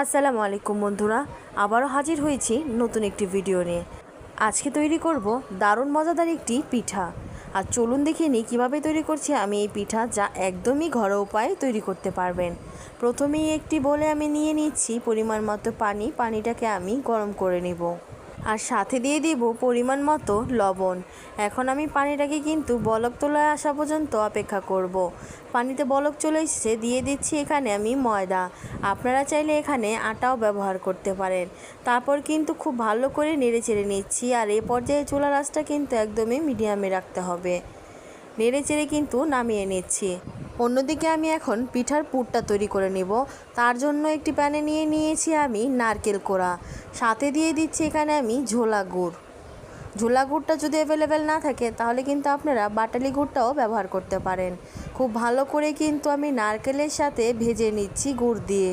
আসসালামু আলাইকুম বন্ধুরা, আবারও হাজির হয়েছি নতুন একটি ভিডিও নিয়ে। আজকে তৈরি করব দারুণ মজাদার একটি পিঠা। আর চলুন দেখে নিই কীভাবে তৈরি করছি আমি এই পিঠা, যা একদমই ঘরোয়া উপায়ে তৈরি করতে পারবেন। প্রথমেই একটি বলে আমি নিয়ে নিচ্ছি পরিমাণ মতো পানি। পানিটাকে আমি গরম করে নিব, আর সাথে দিয়ে দিব পরিমাণ মতো লবণ। এখন আমি পানিটাকে কিন্তু বলক তোলায় আসা পর্যন্ত অপেক্ষা করব। পানিতে বলক চলে এসেছে, দিয়ে দিচ্ছি এখানে আমি ময়দা। আপনারা চাইলে এখানে আটাও ব্যবহার করতে পারেন। তারপর কিন্তু খুব ভালো করে নেড়ে চেড়ে নিচ্ছি, আর এই পর্যায়ে চুলার আঁচটা কিন্তু একদমই মিডিয়ামে রাখতে হবে। নেড়ে চেড়ে কিন্তু নামিয়ে নিচ্ছি। অন্যদিকে আমি এখন পিঠার পুরটা তৈরি করে নিব। তার জন্য একটি প্যানে নিয়ে নিয়েছি আমি নারকেল কোড়া, সাথে দিয়ে দিচ্ছি এখানে আমি ঝোলা গুড়। ঝোলা গুড়টা যদি অ্যাভেলেবেল না থাকে তাহলে কিন্তু আপনারা বাটালি গুড়টাও ব্যবহার করতে পারেন। খুব ভালো করে কিন্তু আমি নারকেলের সাথে ভেজে নিচ্ছি গুড় দিয়ে।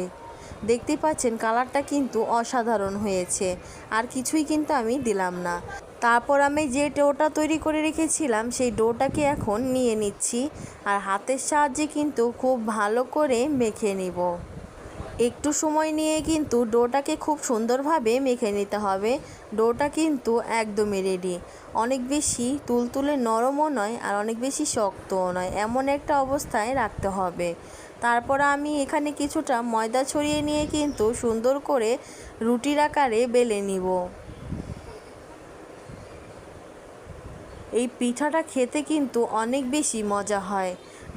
দেখতে পাচ্ছেন কালারটা কিন্তু অসাধারণ হয়েছে, আর কিছুই কিন্তু আমি দিলাম না। তারপর আমি যে ডোটা তৈরি করে রেখেছিলাম সেই ডোটাকে এখন নিয়ে নিচ্ছি, আর হাতের সাহায্যে কিন্তু খুব ভালো করে মেখে নিব। একটু সময় নিয়ে কিন্তু ডোটাকে খুব সুন্দরভাবে মেখে নিতে হবে। ডোটা কিন্তু একদমই রেডি। অনেক বেশি তুলতুলে নরমও নয়, আর অনেক বেশি শক্তও নয়, এমন একটা অবস্থায় রাখতে হবে। তারপর আমি এখানে কিছুটা ময়দা ছড়িয়ে নিয়ে কিন্তু সুন্দর করে রুটির আকারে বেলে নিব। এই পিঠাটা খেতে কিন্তু অনেক বেশি মজা হয়,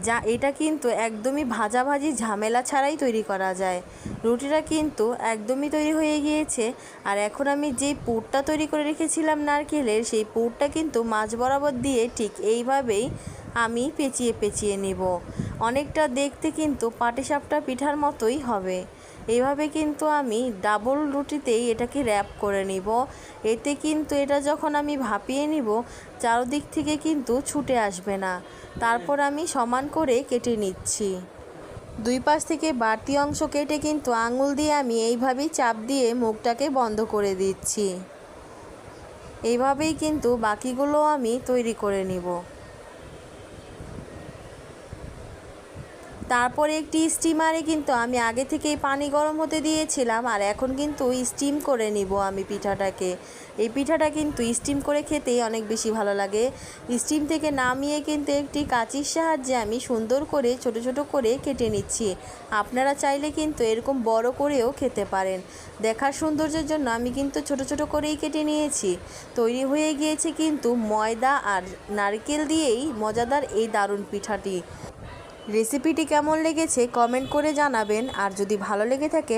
যা এটা কিন্তু একদমই ভাজাভাজি ঝামেলা ছাড়াই তৈরি করা যায়। রুটিটা কিন্তু একদমই তৈরি হয়ে গিয়েছে, আর এখন আমি যেই পুরটা তৈরি করে রেখেছিলাম নারকেলের, সেই পুরটা কিন্তু মাঝ বরাবর দিয়ে ঠিক এইভাবেই আমি পেঁচিয়ে পেঁচিয়ে নিব। অনেকটা দেখতে কিন্তু পাটিসাপটা পিঠার মতোই হবে। এইভাবে কিন্তু আমি ডাবল রুটিতেই এটাকে র্যাপ করে নিব। এতে কিন্তু এটা যখন আমি ভাপিয়ে নিব, চারদিক থেকে কিন্তু ছুটে আসবে না। তারপর আমি সমান করে কেটে নিচ্ছি। দুই পাশ থেকে বাড়তি অংশ কেটে কিন্তু আঙুল দিয়ে আমি এইভাবেই চাপ দিয়ে মুখটাকে বন্ধ করে দিচ্ছি। এইভাবেই কিন্তু বাকিগুলো আমি তৈরি করে নিব। তারপরে একটি স্টিমারে কিন্তু আমি আগে থেকেই পানি গরম হতে দিয়েছিলাম, আর এখন কিন্তু স্টিম করে নিব আমি পিঠাটাকে। এই পিঠাটা কিন্তু স্টিম করে খেতেই অনেক বেশি ভালো লাগে। স্টিম থেকে নামিয়ে কিন্তু একটি কাঁচির সাহায্যে আমি সুন্দর করে ছোট ছোট করে কেটে নিচ্ছি। আপনারা চাইলে কিন্তু এরকম বড় করেও খেতে পারেন। দেখার সৌন্দর্যের জন্য আমি কিন্তু ছোট ছোট করেই কেটে নিয়েছি। তৈরি হয়ে গিয়েছে কিন্তু ময়দা আর নারকেল দিয়েই মজাদার এই দারুণ পিঠাটি। রেসিপিটি কেমন লেগেছে কমেন্ট করে জানাবেন, আর যদি ভালো লেগে থাকে